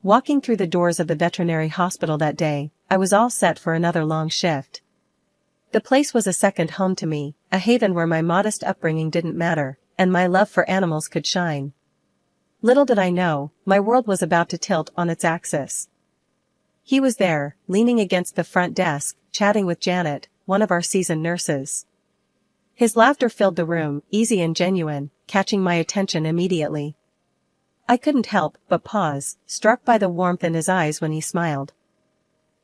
Walking through the doors of the veterinary hospital that day, I was all set for another long shift. The place was a second home to me, a haven where my modest upbringing didn't matter, and my love for animals could shine. Little did I know, my world was about to tilt on its axis. He was there, leaning against the front desk, chatting with Janet, one of our seasoned nurses. His laughter filled the room, easy and genuine, catching my attention immediately. I couldn't help but pause, struck by the warmth in his eyes when he smiled.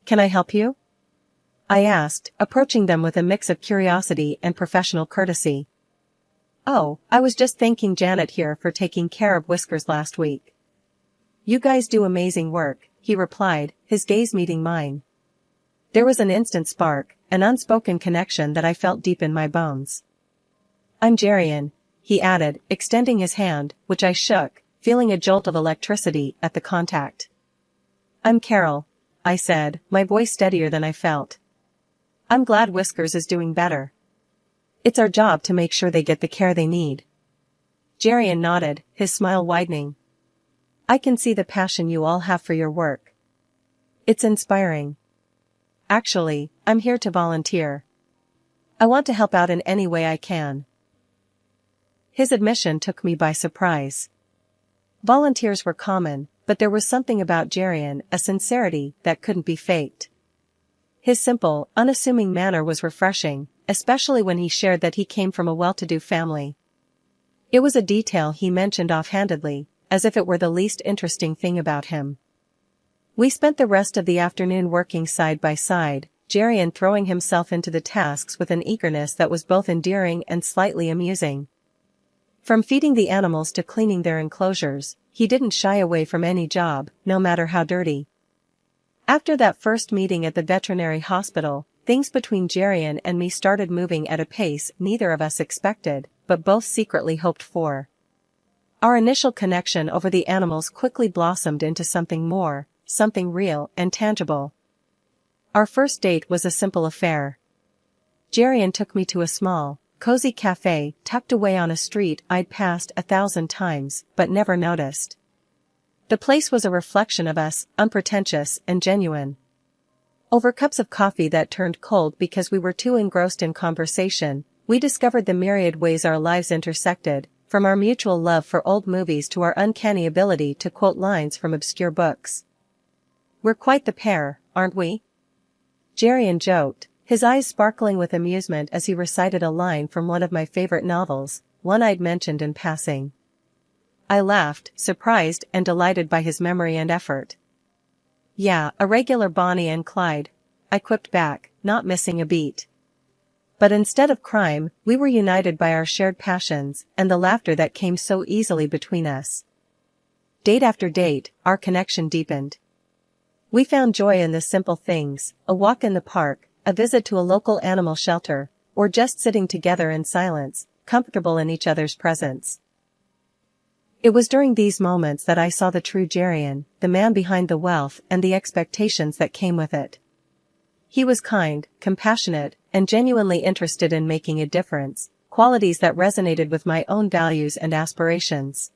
"Can I help you?" I asked, approaching them with a mix of curiosity and professional courtesy. "Oh, I was just thanking Janet here for taking care of Whiskers last week." "You guys do amazing work," he replied, his gaze meeting mine. There was an instant spark, an unspoken connection that I felt deep in my bones. "I'm Jerian," he added, extending his hand, which I shook, feeling a jolt of electricity at the contact. "I'm Carol," I said, my voice steadier than I felt. "I'm glad Whiskers is doing better. It's our job to make sure they get the care they need." Jerian nodded, his smile widening. "I can see the passion you all have for your work. It's inspiring. Actually, I'm here to volunteer. I want to help out in any way I can." His admission took me by surprise. Volunteers were common, but there was something about Jerian, a sincerity that couldn't be faked. His simple, unassuming manner was refreshing, especially when he shared that he came from a well-to-do family. It was a detail he mentioned offhandedly, as if it were the least interesting thing about him. We spent the rest of the afternoon working side by side, Jerian throwing himself into the tasks with an eagerness that was both endearing and slightly amusing. From feeding the animals to cleaning their enclosures, he didn't shy away from any job, no matter how dirty. After that first meeting at the veterinary hospital, things between Jerian and me started moving at a pace neither of us expected, but both secretly hoped for. Our initial connection over the animals quickly blossomed into something more, something real and tangible. Our first date was a simple affair. Jerian took me to a small, cozy cafe tucked away on a street I'd passed 1,000 times but never noticed. The place was a reflection of us, unpretentious and genuine. Over cups of coffee that turned cold because we were too engrossed in conversation, we discovered the myriad ways our lives intersected, from our mutual love for old movies to our uncanny ability to quote lines from obscure books. "We're quite the pair, aren't we?" Jerian joked, his eyes sparkling with amusement as he recited a line from one of my favorite novels, one I'd mentioned in passing. I laughed, surprised and delighted by his memory and effort. "Yeah, a regular Bonnie and Clyde," I quipped back, not missing a beat. But instead of crime, we were united by our shared passions and the laughter that came so easily between us. Date after date, our connection deepened. We found joy in the simple things, a walk in the park, a visit to a local animal shelter, or just sitting together in silence, comfortable in each other's presence. It was during these moments that I saw the true Jerian, the man behind the wealth and the expectations that came with it. He was kind, compassionate, and genuinely interested in making a difference, qualities that resonated with my own values and aspirations.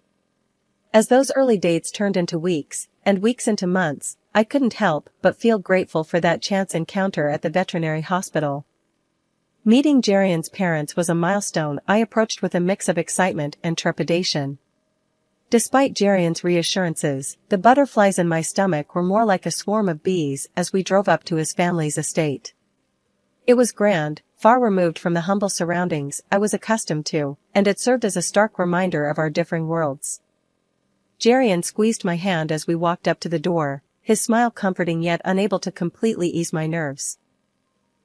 As those early dates turned into weeks, and weeks into months, I couldn't help but feel grateful for that chance encounter at the veterinary hospital. Meeting Jerian's parents was a milestone I approached with a mix of excitement and trepidation. Despite Jerian's reassurances, the butterflies in my stomach were more like a swarm of bees as we drove up to his family's estate. It was grand, far removed from the humble surroundings I was accustomed to, and it served as a stark reminder of our differing worlds. Jerian squeezed my hand as we walked up to the door, his smile comforting yet unable to completely ease my nerves.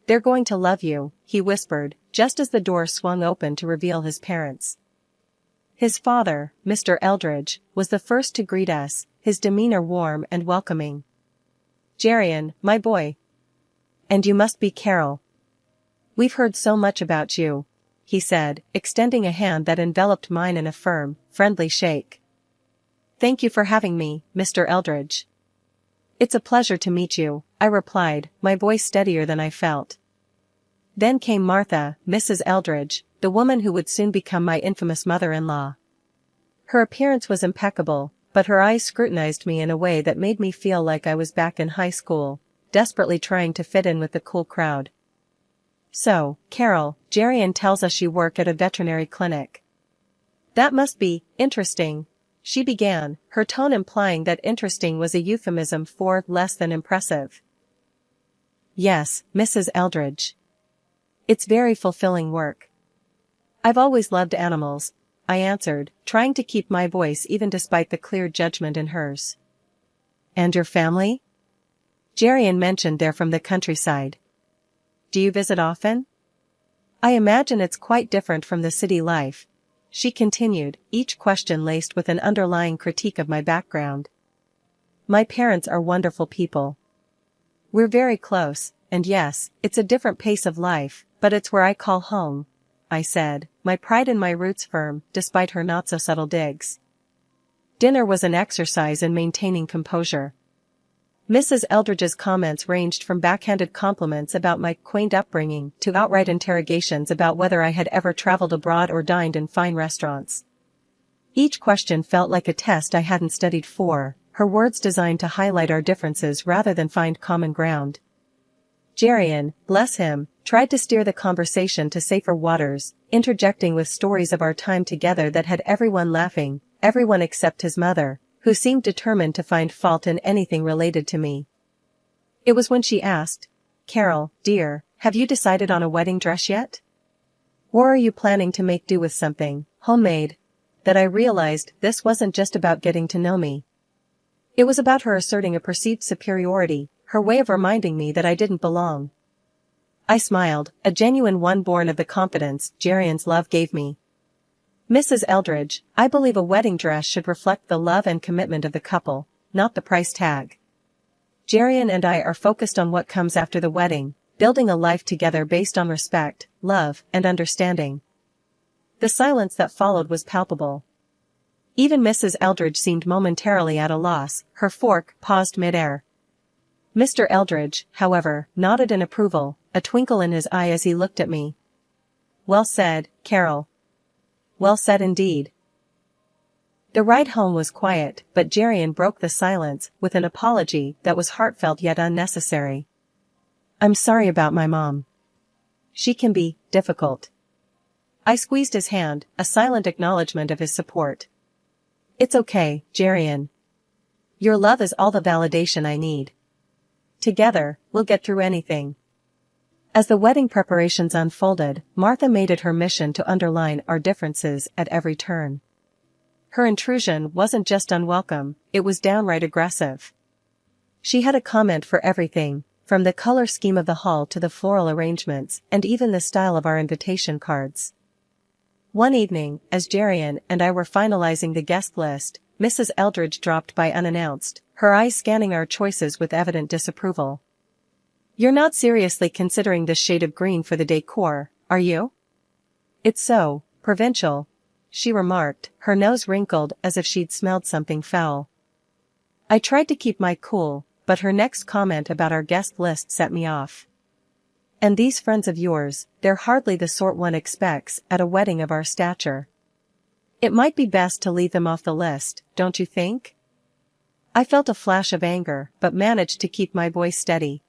"They're going to love you," he whispered, just as the door swung open to reveal his parents. His father, Mr. Eldridge, was the first to greet us, his demeanor warm and welcoming. "Jerian, my boy. And you must be Carol. We've heard so much about you," he said, extending a hand that enveloped mine in a firm, friendly shake. "Thank you for having me, Mr. Eldridge." "It's a pleasure to meet you," I replied, my voice steadier than I felt. Then came Martha, Mrs. Eldridge, the woman who would soon become my infamous mother-in-law. Her appearance was impeccable, but her eyes scrutinized me in a way that made me feel like I was back in high school, desperately trying to fit in with the cool crowd. "So, Carol, Jerian tells us you work at a veterinary clinic. That must be interesting," she began, her tone implying that interesting was a euphemism for less than impressive. "Yes, Mrs. Eldridge. It's very fulfilling work. I've always loved animals," I answered, trying to keep my voice even despite the clear judgment in hers. "And your family?" Jerian mentioned they're from the countryside. "Do you visit often?" "I imagine it's quite different from the city life," she continued, each question laced with an underlying critique of my background. "My parents are wonderful people. We're very close, and yes, it's a different pace of life, but it's where I call home," I said, my pride in my roots firm, despite her not-so-subtle digs. Dinner was an exercise in maintaining composure. Mrs. Eldridge's comments ranged from backhanded compliments about my quaint upbringing to outright interrogations about whether I had ever traveled abroad or dined in fine restaurants. Each question felt like a test I hadn't studied for, her words designed to highlight our differences rather than find common ground. Jerian, bless him, tried to steer the conversation to safer waters, interjecting with stories of our time together that had everyone laughing, everyone except his mother, who seemed determined to find fault in anything related to me. It was when she asked, "Carol, dear, have you decided on a wedding dress yet? Or are you planning to make do with something homemade?" that I realized this wasn't just about getting to know me. It was about her asserting a perceived superiority, her way of reminding me that I didn't belong. I smiled, a genuine one born of the confidence Jerian's love gave me. "Mrs. Eldridge, I believe a wedding dress should reflect the love and commitment of the couple, not the price tag. Jerian and I are focused on what comes after the wedding, building a life together based on respect, love, and understanding." The silence that followed was palpable. Even Mrs. Eldridge seemed momentarily at a loss, her fork paused mid-air. Mr. Eldridge, however, nodded in approval, a twinkle in his eye as he looked at me. "Well said, Carol. Well said indeed." The ride home was quiet, but Jerian broke the silence with an apology that was heartfelt yet unnecessary. "I'm sorry about my mom. She can be difficult." I squeezed his hand, a silent acknowledgement of his support. "It's okay, Jerian. Your love is all the validation I need. Together, we'll get through anything." As the wedding preparations unfolded, Martha made it her mission to underline our differences at every turn. Her intrusion wasn't just unwelcome, it was downright aggressive. She had a comment for everything, from the color scheme of the hall to the floral arrangements, and even the style of our invitation cards. One evening, as Jerian and I were finalizing the guest list, Mrs. Eldridge dropped by unannounced, her eyes scanning our choices with evident disapproval. "You're not seriously considering this shade of green for the decor, are you? It's so provincial," she remarked, her nose wrinkled as if she'd smelled something foul. I tried to keep my cool, but her next comment about our guest list set me off. "And these friends of yours, they're hardly the sort one expects at a wedding of our stature. It might be best to leave them off the list, don't you think?" I felt a flash of anger, but managed to keep my voice steady.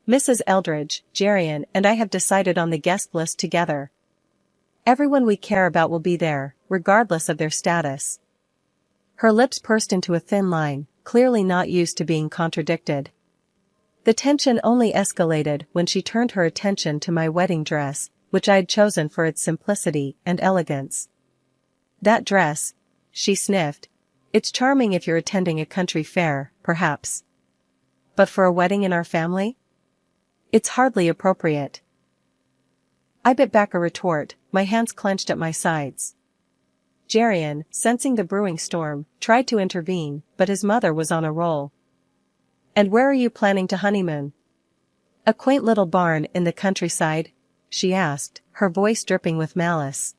"Mrs. Eldridge, Jerian and I have decided on the guest list together. Everyone we care about will be there, regardless of their status." Her lips pursed into a thin line, clearly not used to being contradicted. The tension only escalated when she turned her attention to my wedding dress, which I'd chosen for its simplicity and elegance. "That dress," she sniffed. "It's charming if you're attending a country fair, perhaps. But for a wedding in our family? It's hardly appropriate." I bit back a retort, my hands clenched at my sides. Jerian, sensing the brewing storm, tried to intervene, but his mother was on a roll. "And where are you planning to honeymoon?" "A quaint little barn in the countryside?" she asked, her voice dripping with malice.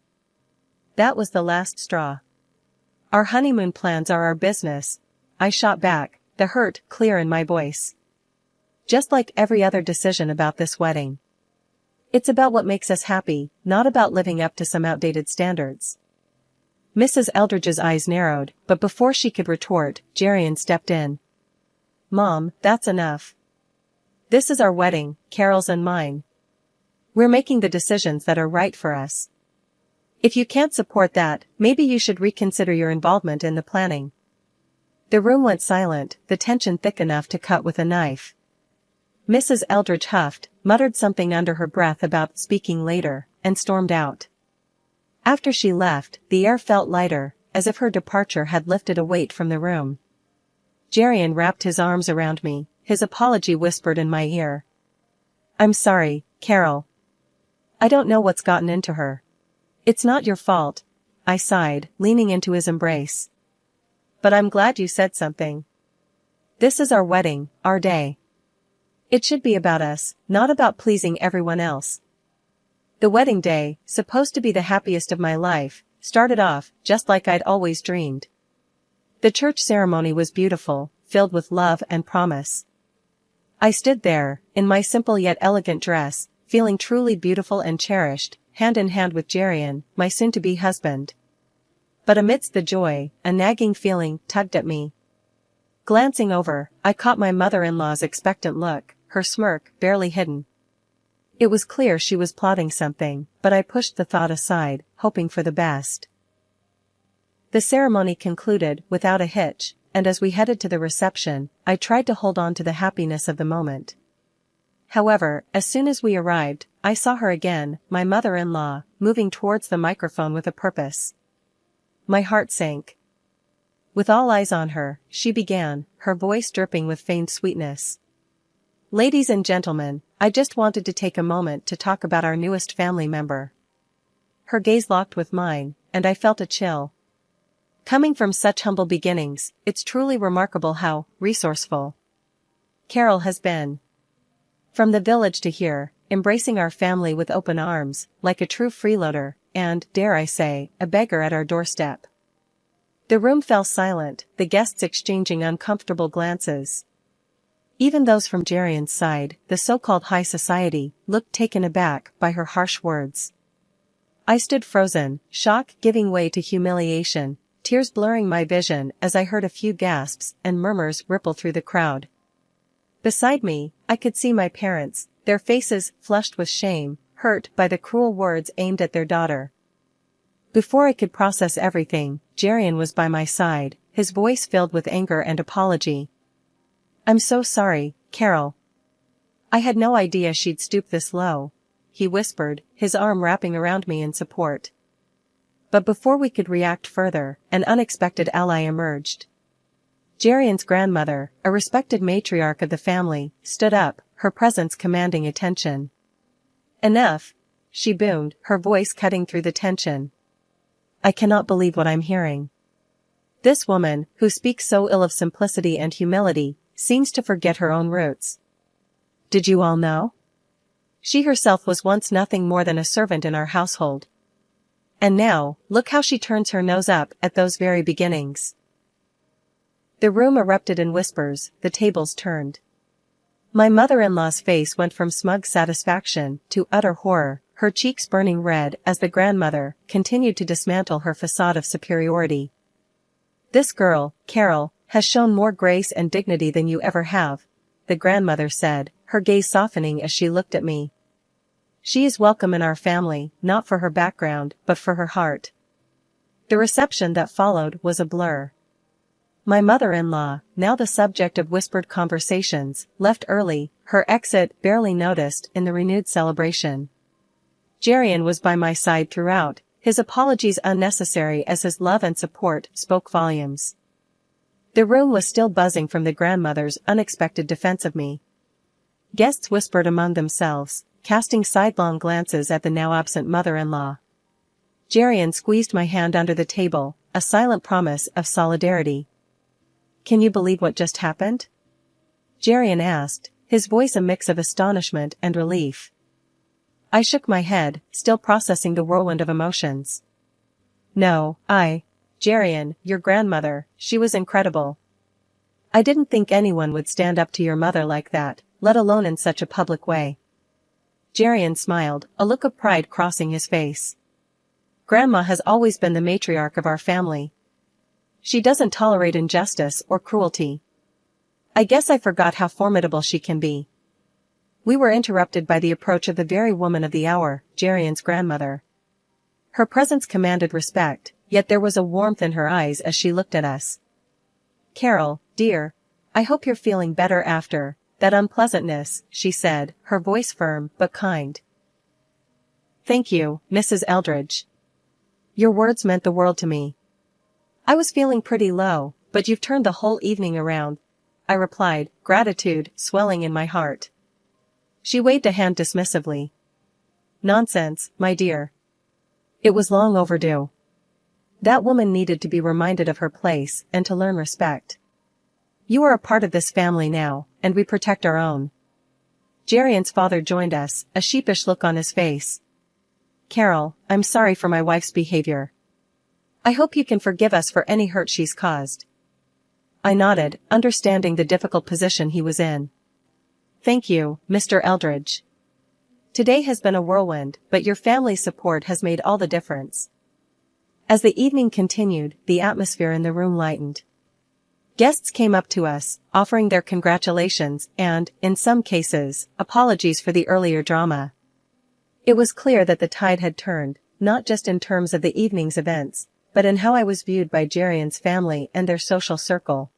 That was the last straw. "Our honeymoon plans are our business," I shot back, the hurt clear in my voice. "Just like every other decision about this wedding. It's about what makes us happy, not about living up to some outdated standards." Mrs. Eldridge's eyes narrowed, but before she could retort, Jerian stepped in. Mom, that's enough. This is our wedding, Carol's and mine. We're making the decisions that are right for us. If you can't support that, maybe you should reconsider your involvement in the planning. The room went silent, the tension thick enough to cut with a knife. Mrs. Eldridge huffed, muttered something under her breath about speaking later, and stormed out. After she left, the air felt lighter, as if her departure had lifted a weight from the room. Jerian wrapped his arms around me, his apology whispered in my ear. I'm sorry, Carol. I don't know what's gotten into her. It's not your fault, I sighed, leaning into his embrace. But I'm glad you said something. This is our wedding, our day. It should be about us, not about pleasing everyone else. The wedding day, supposed to be the happiest of my life, started off just like I'd always dreamed. The church ceremony was beautiful, filled with love and promise. I stood there, in my simple yet elegant dress, feeling truly beautiful and cherished, hand in hand with Jerian, my soon-to-be husband. But amidst the joy, a nagging feeling tugged at me. Glancing over, I caught my mother-in-law's expectant look, her smirk barely hidden. It was clear she was plotting something, but I pushed the thought aside, hoping for the best. The ceremony concluded without a hitch, and as we headed to the reception, I tried to hold on to the happiness of the moment. However, as soon as we arrived, I saw her again, my mother-in-law, moving towards the microphone with a purpose. My heart sank. With all eyes on her, she began, her voice dripping with feigned sweetness. Ladies and gentlemen, I just wanted to take a moment to talk about our newest family member. Her gaze locked with mine, and I felt a chill. Coming from such humble beginnings, it's truly remarkable how resourceful Carol has been. From the village to here, embracing our family with open arms, like a true freeloader, and, dare I say, a beggar at our doorstep. The room fell silent, the guests exchanging uncomfortable glances. Even those from Jerian's side, the so-called high society, looked taken aback by her harsh words. I stood frozen, shock giving way to humiliation, tears blurring my vision as I heard a few gasps and murmurs ripple through the crowd. Beside me, I could see my parents, their faces flushed with shame, hurt by the cruel words aimed at their daughter. Before I could process everything, Jerian was by my side, his voice filled with anger and apology. I'm so sorry, Carol. I had no idea she'd stoop this low, he whispered, his arm wrapping around me in support. But before we could react further, an unexpected ally emerged. Jerian's grandmother, a respected matriarch of the family, stood up, her presence commanding attention. Enough, she boomed, her voice cutting through the tension. I cannot believe what I'm hearing. This woman, who speaks so ill of simplicity and humility, seems to forget her own roots. Did you all know? She herself was once nothing more than a servant in our household. And now, look how she turns her nose up at those very beginnings. The room erupted in whispers, the tables turned. My mother-in-law's face went from smug satisfaction to utter horror, her cheeks burning red as the grandmother continued to dismantle her facade of superiority. This girl, Carol, has shown more grace and dignity than you ever have, the grandmother said, her gaze softening as she looked at me. She is welcome in our family, not for her background, but for her heart. The reception that followed was a blur. My mother-in-law, now the subject of whispered conversations, left early, her exit barely noticed in the renewed celebration. Jerian was by my side throughout, his apologies unnecessary as his love and support spoke volumes. The room was still buzzing from the grandmother's unexpected defense of me. Guests whispered among themselves, casting sidelong glances at the now absent mother-in-law. Jerian squeezed my hand under the table, a silent promise of solidarity. Can you believe what just happened? Jerian asked, his voice a mix of astonishment and relief. I shook my head, still processing the whirlwind of emotions. No, Jerian, your grandmother, she was incredible. I didn't think anyone would stand up to your mother like that, let alone in such a public way. Jerian smiled, a look of pride crossing his face. Grandma has always been the matriarch of our family. She doesn't tolerate injustice or cruelty. I guess I forgot how formidable she can be. We were interrupted by the approach of the very woman of the hour, Jerian's grandmother. Her presence commanded respect, yet there was a warmth in her eyes as she looked at us. "Carol, dear, I hope you're feeling better after that unpleasantness," she said, her voice firm but kind. "Thank you, Mrs. Eldridge. Your words meant the world to me." "I was feeling pretty low, but you've turned the whole evening around," I replied, gratitude swelling in my heart. She waved a hand dismissively. "Nonsense, my dear. It was long overdue. That woman needed to be reminded of her place and to learn respect. You are a part of this family now, and we protect our own." Jerian's father joined us, a sheepish look on his face. "Carol, I'm sorry for my wife's behavior. I hope you can forgive us for any hurt she's caused." I nodded, understanding the difficult position he was in. "Thank you, Mr. Eldridge. Today has been a whirlwind, but your family's support has made all the difference." As the evening continued, the atmosphere in the room lightened. Guests came up to us, offering their congratulations and, in some cases, apologies for the earlier drama. It was clear that the tide had turned, not just in terms of the evening's events, but in how I was viewed by Jerian's family and their social circle.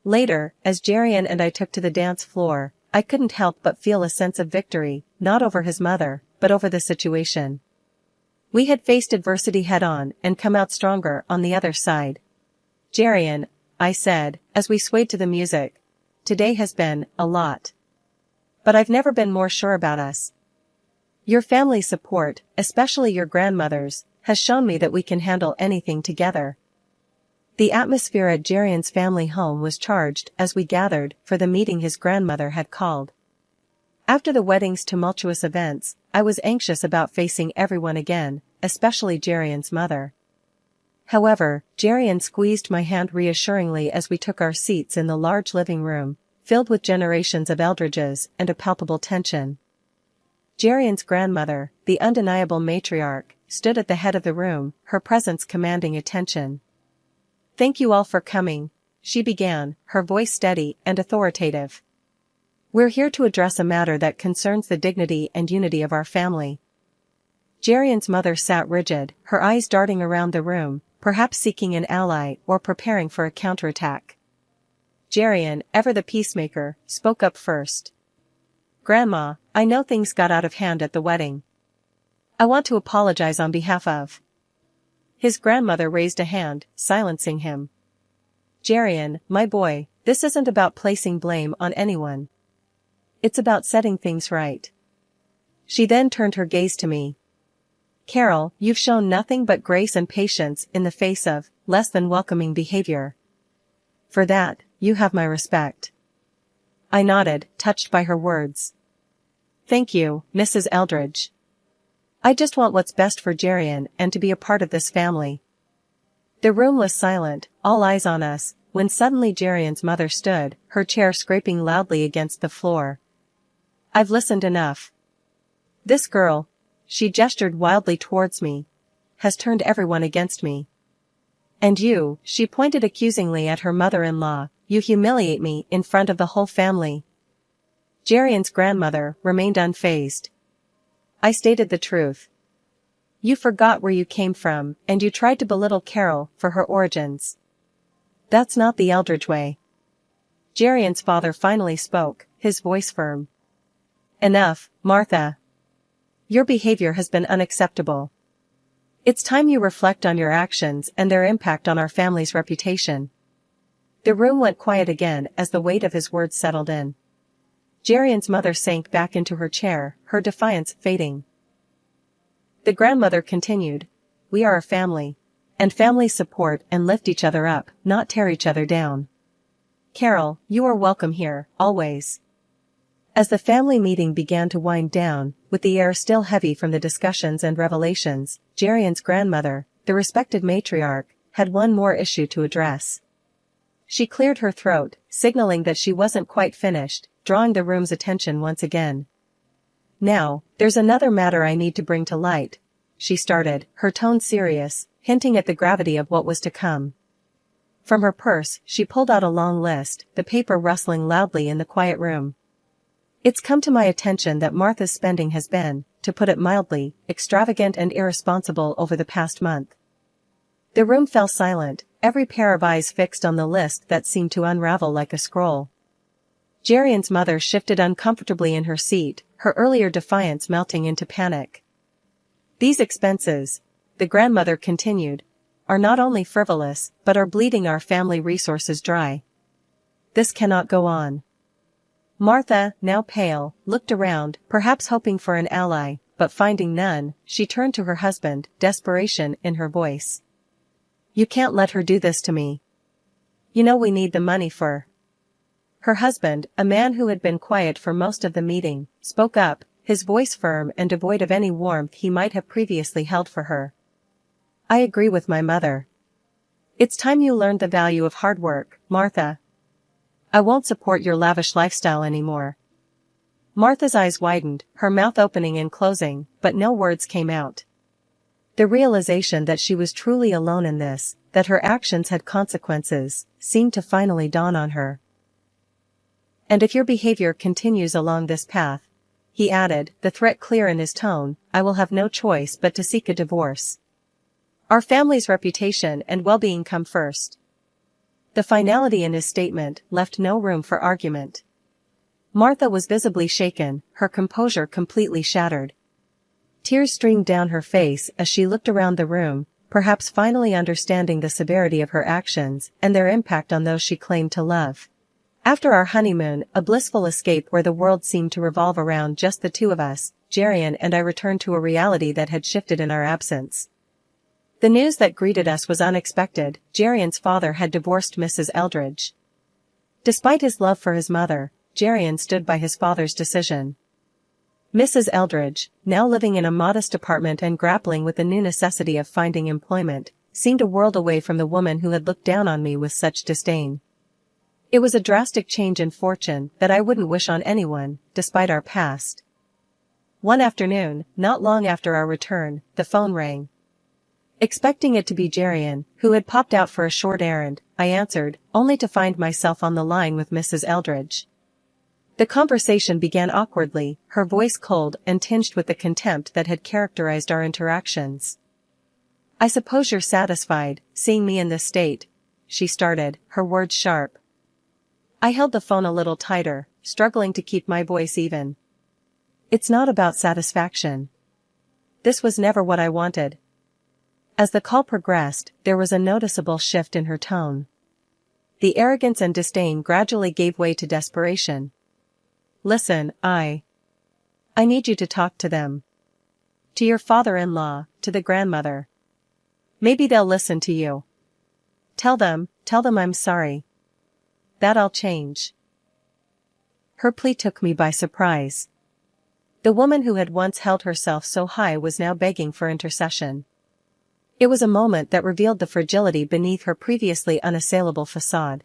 Later, as Jerian and I took to the dance floor, I couldn't help but feel a sense of victory, not over his mother, but over the situation. We had faced adversity head-on and come out stronger on the other side. "Jerian," I said, as we swayed to the music, "today has been a lot. But I've never been more sure about us. Your family's support, especially your grandmother's, has shown me that we can handle anything together." The atmosphere at Jerian's family home was charged as we gathered for the meeting his grandmother had called. After the wedding's tumultuous events, I was anxious about facing everyone again, especially Jerian's mother. However, Jerian squeezed my hand reassuringly as we took our seats in the large living room, filled with generations of Eldridges and a palpable tension. Jerian's grandmother, the undeniable matriarch, stood at the head of the room, her presence commanding attention. "Thank you all for coming," she began, her voice steady and authoritative. "We're here to address a matter that concerns the dignity and unity of our family." Jerian's mother sat rigid, her eyes darting around the room, perhaps seeking an ally or preparing for a counterattack. Jerian, ever the peacemaker, spoke up first. "Grandma, I know things got out of hand at the wedding. I want to apologize on behalf of—" His grandmother raised a hand, silencing him. "Jerian, my boy, this isn't about placing blame on anyone. It's about setting things right." She then turned her gaze to me. "Carol, you've shown nothing but grace and patience in the face of less than welcoming behavior. For that, you have my respect." I nodded, touched by her words. "Thank you, Mrs. Eldridge. I just want what's best for Jerian and to be a part of this family." The room was silent, all eyes on us, when suddenly Jerian's mother stood, her chair scraping loudly against the floor. "I've listened enough. This girl," she gestured wildly towards me, "has turned everyone against me. And you," she pointed accusingly at her mother-in-law, "you humiliate me in front of the whole family." Jerian's grandmother remained unfazed. "I stated the truth. You forgot where you came from, and you tried to belittle Carol for her origins. That's not the Eldridge way." Jerian's father finally spoke, his voice firm. "Enough, Martha. Your behavior has been unacceptable. It's time you reflect on your actions and their impact on our family's reputation." The room went quiet again as the weight of his words settled in. Jerian's mother sank back into her chair, her defiance fading. The grandmother continued, "We are a family. And families support and lift each other up, not tear each other down. Carol, you are welcome here, always." As the family meeting began to wind down, with the air still heavy from the discussions and revelations, Jerian's grandmother, the respected matriarch, had one more issue to address. She cleared her throat, signaling that she wasn't quite finished, drawing the room's attention once again. "Now, there's another matter I need to bring to light," she started, her tone serious, hinting at the gravity of what was to come. From her purse, she pulled out a long list, the paper rustling loudly in the quiet room. It's come to my attention that Martha's spending has been, to put it mildly, extravagant and irresponsible over the past month. The room fell silent, every pair of eyes fixed on the list that seemed to unravel like a scroll. Jerian's mother shifted uncomfortably in her seat, her earlier defiance melting into panic. These expenses, the grandmother continued, are not only frivolous, but are bleeding our family resources dry. This cannot go on. Martha, now pale, looked around, perhaps hoping for an ally, but finding none, she turned to her husband, desperation in her voice. You can't let her do this to me. You know we need the money for. Her husband, a man who had been quiet for most of the meeting, spoke up, his voice firm and devoid of any warmth he might have previously held for her. I agree with my mother. It's time you learned the value of hard work, Martha. I won't support your lavish lifestyle anymore. Martha's eyes widened, her mouth opening and closing, but no words came out. The realization that she was truly alone in this, that her actions had consequences, seemed to finally dawn on her. And if your behavior continues along this path, he added, the threat clear in his tone, I will have no choice but to seek a divorce. Our family's reputation and well-being come first. The finality in his statement left no room for argument. Martha was visibly shaken, her composure completely shattered. Tears streamed down her face as she looked around the room, perhaps finally understanding the severity of her actions and their impact on those she claimed to love. After our honeymoon, a blissful escape where the world seemed to revolve around just the two of us, Jerian and I returned to a reality that had shifted in our absence. The news that greeted us was unexpected. Jerian's father had divorced Mrs. Eldridge. Despite his love for his mother, Jerian stood by his father's decision. Mrs. Eldridge, now living in a modest apartment and grappling with the new necessity of finding employment, seemed a world away from the woman who had looked down on me with such disdain. It was a drastic change in fortune that I wouldn't wish on anyone, despite our past. One afternoon, not long after our return, the phone rang. Expecting it to be Jerian, who had popped out for a short errand, I answered, only to find myself on the line with Mrs. Eldridge. The conversation began awkwardly, her voice cold and tinged with the contempt that had characterized our interactions. I suppose you're satisfied, seeing me in this state, she started, her words sharp. I held the phone a little tighter, struggling to keep my voice even. It's not about satisfaction. This was never what I wanted. As the call progressed, there was a noticeable shift in her tone. The arrogance and disdain gradually gave way to desperation. Listen, I need you to talk to them. To your father-in-law, to the grandmother. Maybe they'll listen to you. Tell them I'm sorry. That I'll change. Her plea took me by surprise. The woman who had once held herself so high was now begging for intercession. It was a moment that revealed the fragility beneath her previously unassailable facade.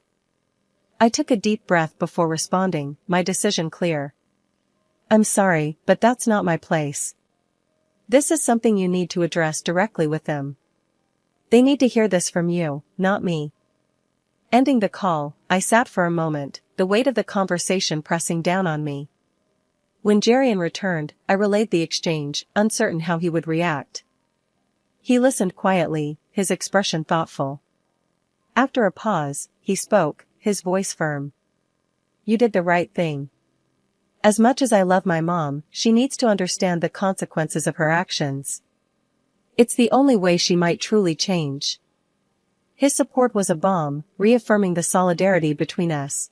I took a deep breath before responding, my decision clear. I'm sorry, but that's not my place. This is something you need to address directly with them. They need to hear this from you, not me. Ending the call, I sat for a moment, the weight of the conversation pressing down on me. When Jerian returned, I relayed the exchange, uncertain how he would react. He listened quietly, his expression thoughtful. After a pause, he spoke, his voice firm. You did the right thing. As much as I love my mom, she needs to understand the consequences of her actions. It's the only way she might truly change. His support was a balm, reaffirming the solidarity between us.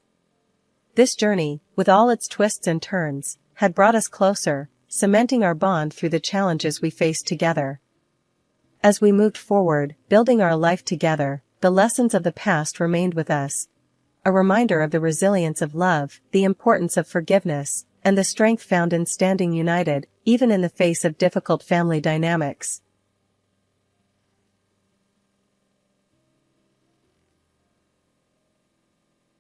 This journey, with all its twists and turns, had brought us closer, cementing our bond through the challenges we faced together. As we moved forward, building our life together, the lessons of the past remained with us. A reminder of the resilience of love, the importance of forgiveness, and the strength found in standing united, even in the face of difficult family dynamics.